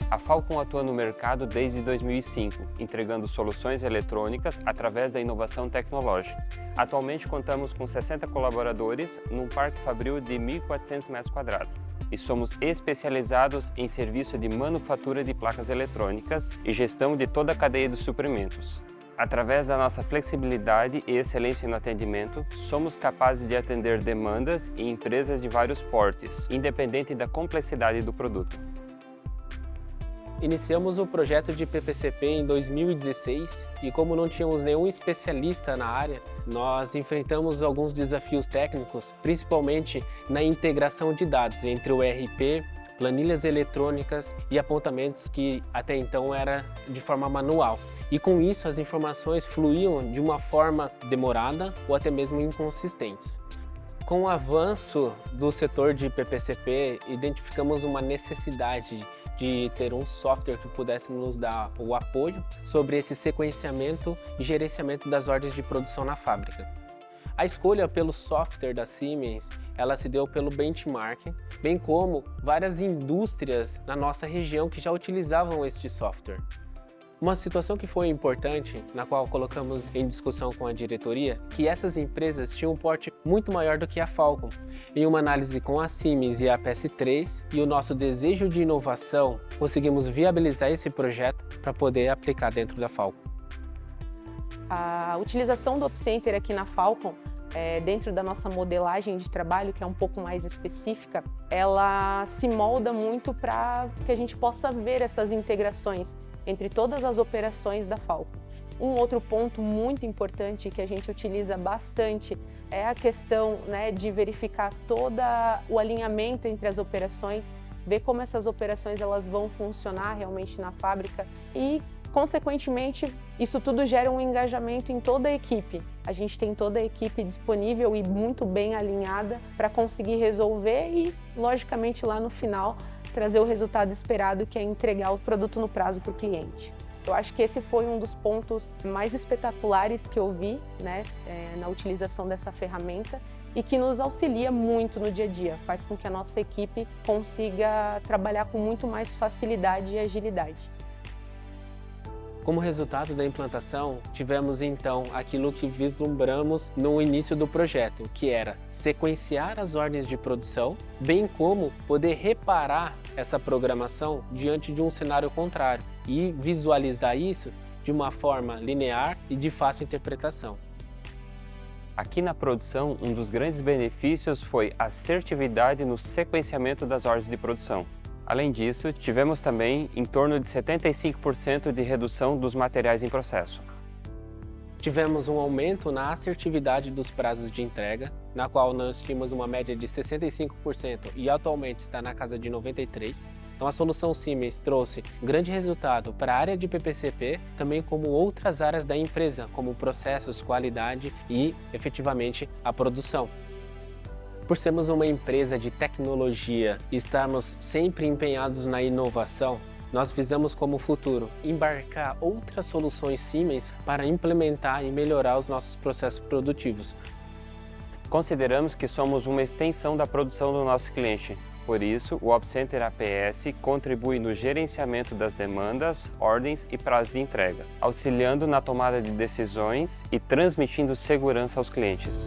A Falcon atua no mercado desde 2005, entregando soluções eletrônicas através da inovação tecnológica. Atualmente contamos com 60 colaboradores num parque fabril de 1.400 metros quadrados e somos especializados em serviço de manufatura de placas eletrônicas e gestão de toda a cadeia de suprimentos. Através da nossa flexibilidade e excelência no atendimento, somos capazes de atender demandas em empresas de vários portes, independente da complexidade do produto. Iniciamos o projeto de PPCP em 2016 e como não tínhamos nenhum especialista na área, nós enfrentamos alguns desafios técnicos, principalmente na integração de dados entre o ERP, planilhas eletrônicas e apontamentos que até então era de forma manual. E com isso as informações fluíam de uma forma demorada ou até mesmo inconsistentes. Com o avanço do setor de PPCP, identificamos uma necessidade de ter um software que pudesse nos dar o apoio sobre esse sequenciamento e gerenciamento das ordens de produção na fábrica. A escolha pelo software da Siemens, ela se deu pelo benchmarking, bem como várias indústrias na nossa região que já utilizavam este software. Uma situação que foi importante, na qual colocamos em discussão com a diretoria, que essas empresas tinham um porte muito maior do que a Falcon. Em uma análise com a Siemens e a PS3 e o nosso desejo de inovação, conseguimos viabilizar esse projeto para poder aplicar dentro da Falcon. A utilização do OpCenter aqui na Falcon, dentro da nossa modelagem de trabalho, que é um pouco mais específica, ela se molda muito para que a gente possa ver essas integrações entre todas as operações da Falcon. Um outro ponto muito importante que a gente utiliza bastante é a questão, de verificar todo o alinhamento entre as operações, ver como essas operações elas vão funcionar realmente na fábrica e, consequentemente, isso tudo gera um engajamento em toda a equipe. A gente tem toda a equipe disponível e muito bem alinhada para conseguir resolver e, logicamente, lá no final, trazer o resultado esperado, que é entregar o produto no prazo para o cliente. Eu acho que esse foi um dos pontos mais espetaculares que eu vi, na utilização dessa ferramenta e que nos auxilia muito no dia a dia, faz com que a nossa equipe consiga trabalhar com muito mais facilidade e agilidade. Como resultado da implantação, tivemos então aquilo que vislumbramos no início do projeto, que era sequenciar as ordens de produção, bem como poder reparar essa programação diante de um cenário contrário e visualizar isso de uma forma linear e de fácil interpretação. Aqui na produção, um dos grandes benefícios foi a assertividade no sequenciamento das ordens de produção. Além disso, tivemos também em torno de 75% de redução dos materiais em processo. Tivemos um aumento na assertividade dos prazos de entrega, na qual nós tínhamos uma média de 65% e atualmente está na casa de 93%. Então a solução Siemens trouxe um grande resultado para a área de PPCP, também como outras áreas da empresa, como processos, qualidade e, efetivamente, a produção. Por sermos uma empresa de tecnologia e estarmos sempre empenhados na inovação, nós visamos como futuro embarcar outras soluções Siemens para implementar e melhorar os nossos processos produtivos. Consideramos que somos uma extensão da produção do nosso cliente. Por isso, o OpCenter APS contribui no gerenciamento das demandas, ordens e prazos de entrega, auxiliando na tomada de decisões e transmitindo segurança aos clientes.